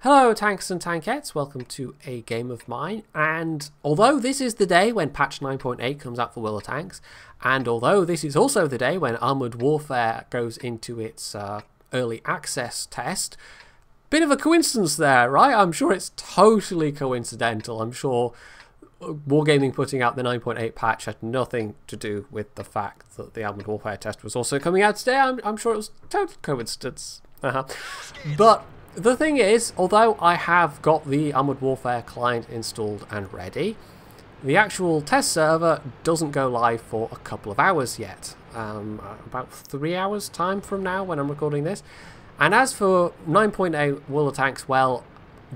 Hello tanks and tankettes, welcome to a game of mine, and although this is the day when patch 9.8 comes out for World of Tanks, and although this is also the day when Armoured Warfare goes into its early access test, bit of a coincidence there, right? I'm sure it's totally coincidental. I'm sure Wargaming putting out the 9.8 patch had nothing to do with the fact that the Armoured Warfare test was also coming out today. I'm sure it was total coincidence. But the thing is, although I have got the Armoured Warfare client installed and ready, the actual test server doesn't go live for a couple of hours yet. About 3 hours time from now when I'm recording this. And as for 9.8 World of Tanks, well,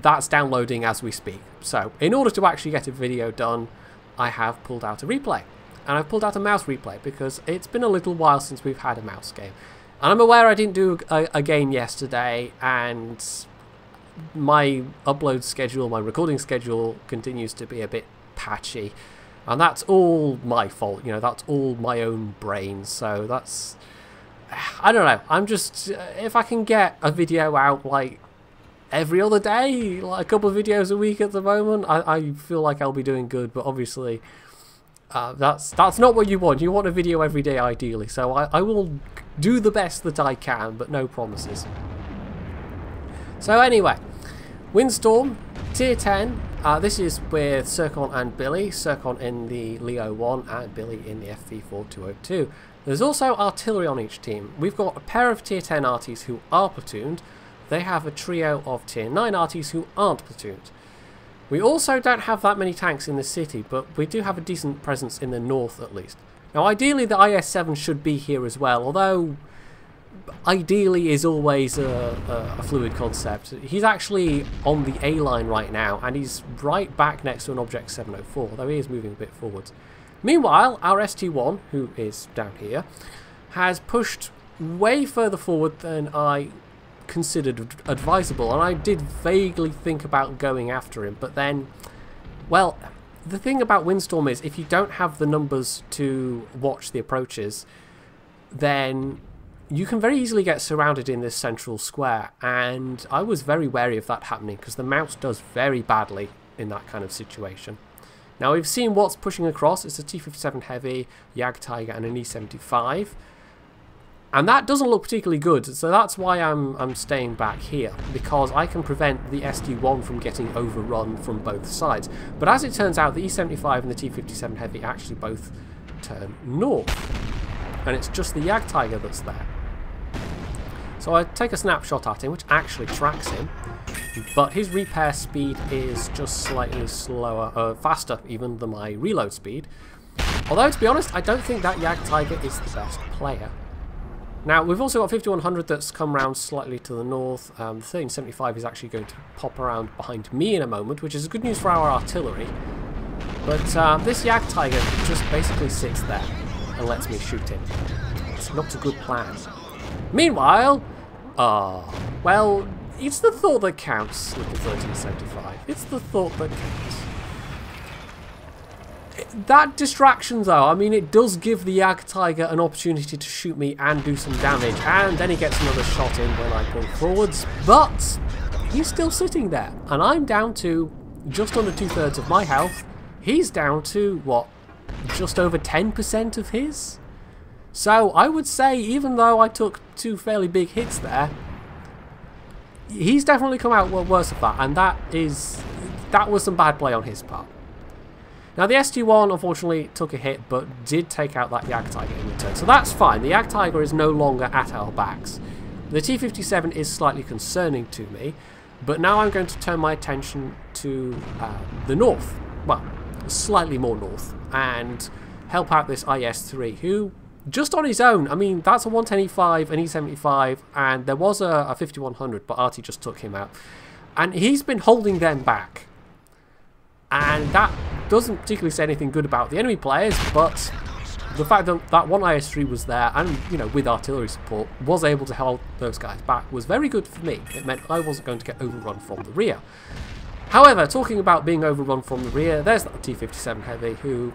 that's downloading as we speak. So in order to actually get a video done, I have pulled out a replay. And I've pulled out a mouse replay because it's been a little while since we've had a mouse game. And I'm aware I didn't do a game yesterday, and my upload schedule, my recording schedule continues to be a bit patchy. And that's all my fault, you know, that's all my own brain. So that's, I don't know, I'm just, if I can get a video out like every other day, like a couple of videos a week at the moment, I feel like I'll be doing good. But obviously that's not what you want. You want a video every day ideally, so I will do the best that I can, but no promises. So anyway, Windstorm, tier 10, this is with Circon and Billy, Circon in the Leo 1 and Billy in the FV4202. There's also artillery on each team. We've got a pair of tier 10 arties who are platooned. They have a trio of tier 9 arties who aren't platooned. We also don't have that many tanks in the city, but we do have a decent presence in the north at least. Now ideally the IS-7 should be here as well, although ideally is always a fluid concept. He's actually on the A line right now, and he's right back next to an Object 704, though he is moving a bit forwards. Meanwhile, our ST-1, who is down here, has pushed way further forward than I considered advisable, and I did vaguely think about going after him, but then, well, the thing about Windstorm is if you don't have the numbers to watch the approaches, then you can very easily get surrounded in this central square, and I was very wary of that happening because the mouse does very badly in that kind of situation. Now we've seen what's pushing across. It's a T-57 Heavy, Jagdtiger and an E-75. And that doesn't look particularly good, so that's why I'm staying back here, because I can prevent the ST-1 from getting overrun from both sides. But as it turns out, the E-75 and the T-57 Heavy actually both turn north, and it's just the Jagdtiger that's there. So I take a snapshot at him, which actually tracks him, but his repair speed is just slightly slower, faster even than my reload speed. Although, to be honest, I don't think that Jagdtiger is the best player. Now, we've also got 5100 that's come around slightly to the north. The 1375 is actually going to pop around behind me in a moment, which is good news for our artillery. But this Jagdtiger just basically sits there and lets me shoot him. It's not a good plan. Meanwhile, well, it's the thought that counts, little 1375. It's the thought that counts. That distraction though, I mean, it does give the Jagdtiger an opportunity to shoot me and do some damage, and then he gets another shot in when I pull forwards, but he's still sitting there, and I'm down to just under 2/3 of my health. He's down to, what, just over 10% of his? So I would say, even though I took two fairly big hits there, he's definitely come out worse of that, and that was some bad play on his part. Now the ST-1 unfortunately took a hit, but did take out that Jagdtiger in return, so that's fine. The Jagdtiger is no longer at our backs. The T-57 is slightly concerning to me, but now I'm going to turn my attention to the north, well, slightly more north, and help out this IS-3, who, just on his own, I mean, that's a 110E5, an E-75, and there was a 5100, but Artie just took him out, and he's been holding them back. And that doesn't particularly say anything good about the enemy players, but the fact that that one IS-3 was there, and, you know, with artillery support, was able to hold those guys back, was very good for me. It meant I wasn't going to get overrun from the rear. However, talking about being overrun from the rear, there's that T-57 Heavy who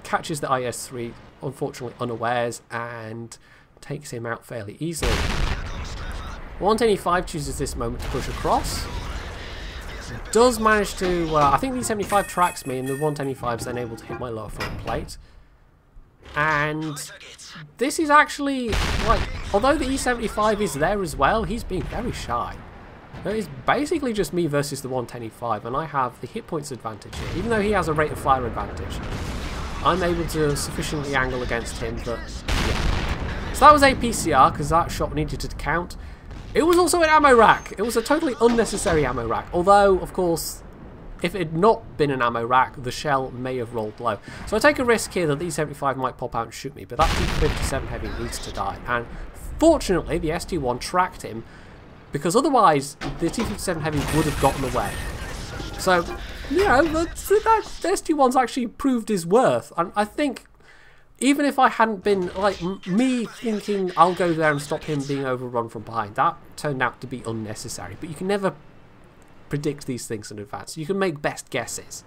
catches the IS-3, unfortunately unawares, and takes him out fairly easily. 110E5 chooses this moment to push across, does manage to, I think the E75 tracks me, and the 125 is then able to hit my lower front plate. And this is actually, like, although the E75 is there as well, he's being very shy. It's basically just me versus the 125, and I have the hit points advantage here. Even though he has a rate of fire advantage, I'm able to sufficiently angle against him that, yeah. So that was a PCR, because that shot needed to count. It was also an ammo rack. It was a totally unnecessary ammo rack. Although, of course, if it had not been an ammo rack, the shell may have rolled low. So I take a risk here that the E75 might pop out and shoot me, but that T57 Heavy needs to die. And fortunately, the ST1 tracked him, because otherwise, the T57 Heavy would have gotten away. So, you know, that ST1's actually proved his worth. And I think, even if I hadn't been, like, me thinking I'll go there and stop him being overrun from behind, that turned out to be unnecessary. But you can never predict these things in advance. You can make best guesses.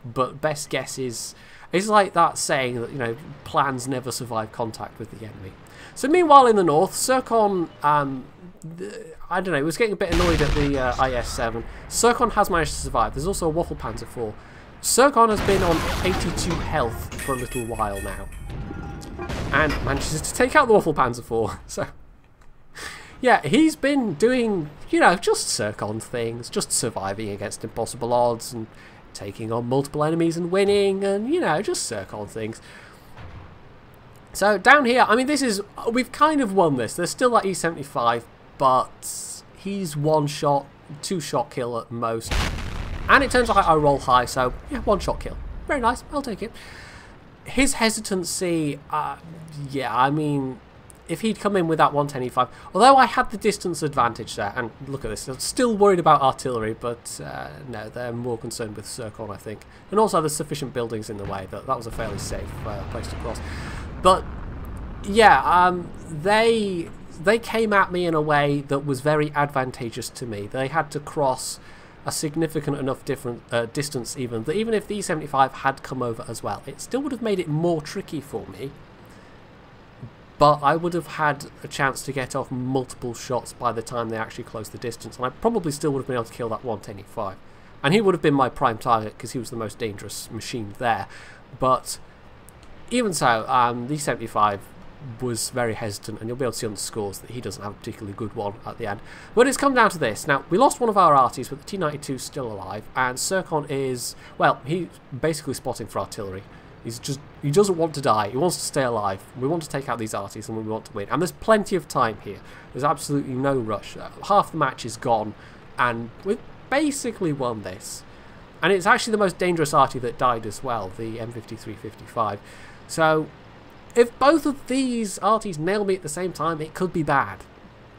But best guesses is like that saying that, you know, plans never survive contact with the enemy. So meanwhile in the north, Zircon, I don't know, was getting a bit annoyed at the IS-7. Zircon has managed to survive. There's also a Waffle Panzer IV. Zircon has been on 82 health for a little while now, and manages to take out the Waffle Panzer IV. So, yeah, he's been doing, you know, just Zircon things, just surviving against impossible odds, and taking on multiple enemies and winning, and, you know, just Zircon things. So, down here, I mean, this is, we've kind of won this. There's still that E75, but he's one shot, two shot kill at most. And it turns out I roll high, so yeah, one shot kill. Very nice, I'll take it. His hesitancy, yeah, I mean, if he'd come in with that 110E5, although I had the distance advantage there, and look at this, I'm still worried about artillery, but no, they're more concerned with Zircon, I think. And also there's sufficient buildings in the way, that was a fairly safe place to cross. But yeah, they came at me in a way that was very advantageous to me. They had to cross a significant enough distance even, that even if the E75 had come over as well, it still would have made it more tricky for me. But I would have had a chance to get off multiple shots by the time they actually closed the distance, and I probably still would have been able to kill that 110E5. And he would have been my prime target because he was the most dangerous machine there. But even so, the E75 was very hesitant, and you'll be able to see on the scores that he doesn't have a particularly good one at the end. But it's come down to this. Now, we lost one of our arties, but the T-92 is still alive, and Zircon is, well, he's basically spotting for artillery. He doesn't want to die, he wants to stay alive. We want to take out these arties, and we want to win. And there's plenty of time here. There's absolutely no rush. Half the match is gone, and we've basically won this. And it's actually the most dangerous arty that died as well, the M5355. So, if both of these arties nail me at the same time, it could be bad.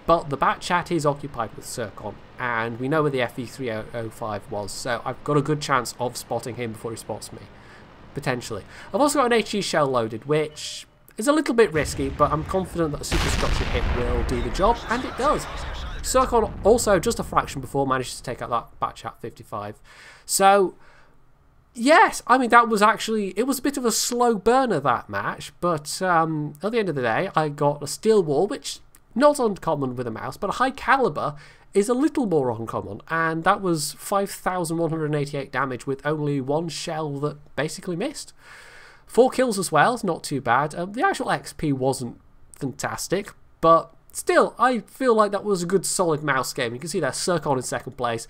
But the bat chat is occupied with Zircon, and we know where the FE305 was, so I've got a good chance of spotting him before he spots me. Potentially. I've also got an HE shell loaded, which is a little bit risky, but I'm confident that a superstructure hit will do the job, and it does. Zircon also, just a fraction before, managed to take out that bat chat 55. So, yes, I mean, that was actually, it was a bit of a slow burner, that match, but at the end of the day, I got a steel wall, which, not uncommon with a mouse, but a high caliber is a little more uncommon, and that was 5,188 damage with only one shell that basically missed. 4 kills as well, it's not too bad. The actual XP wasn't fantastic, but still, I feel like that was a good solid mouse game. You can see there, Zircon in second place.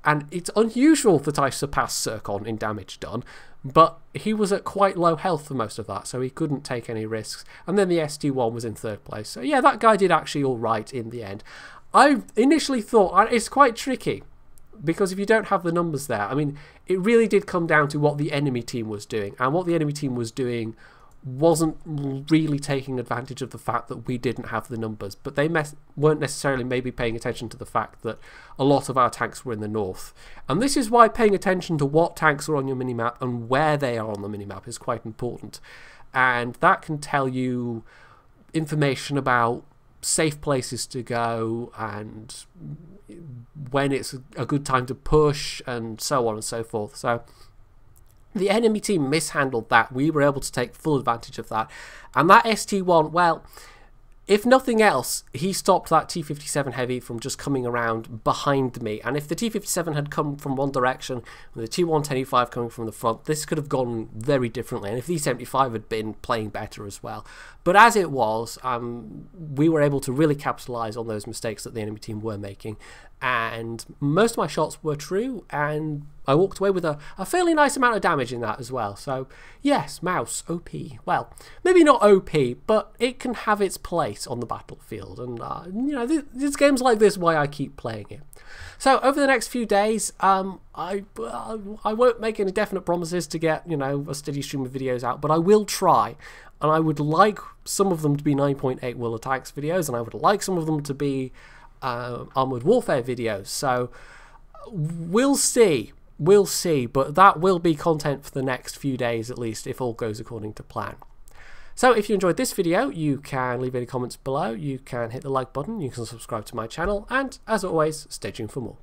And it's unusual that I surpassed Zircon in damage done, but he was at quite low health for most of that, so he couldn't take any risks. And then the ST1 was in third place. So yeah, that guy did actually alright in the end. I initially thought, it's quite tricky, because if you don't have the numbers there, I mean, it really did come down to what the enemy team was doing. And what the enemy team was doing wasn't really taking advantage of the fact that we didn't have the numbers, but they weren't necessarily maybe paying attention to the fact that a lot of our tanks were in the north. And this is why paying attention to what tanks are on your minimap and where they are on the minimap is quite important. And that can tell you information about safe places to go and when it's a good time to push and so on and so forth. So the enemy team mishandled that. We were able to take full advantage of that. And that ST1, well, if nothing else, he stopped that T-57 Heavy from just coming around behind me. And if the T-57 had come from one direction, with the T-125 coming from the front, this could have gone very differently. And if the E-75 had been playing better as well. But as it was, we were able to really capitalise on those mistakes that the enemy team were making. And most of my shots were true, and I walked away with a fairly nice amount of damage in that as well. So yes, Mouse, OP. Well, maybe not OP, but it can have its place on the battlefield. And you know, there's games like this why I keep playing it. So over the next few days, I won't make any definite promises to get, you know, a steady stream of videos out, but I will try. And I would like some of them to be 9.8 Will Attacks videos, and I would like some of them to be Armoured Warfare videos. So we'll see, but that will be content for the next few days at least, if all goes according to plan. So if you enjoyed this video, you can leave any comments below, you can hit the like button, you can subscribe to my channel, and as always, stay tuned for more.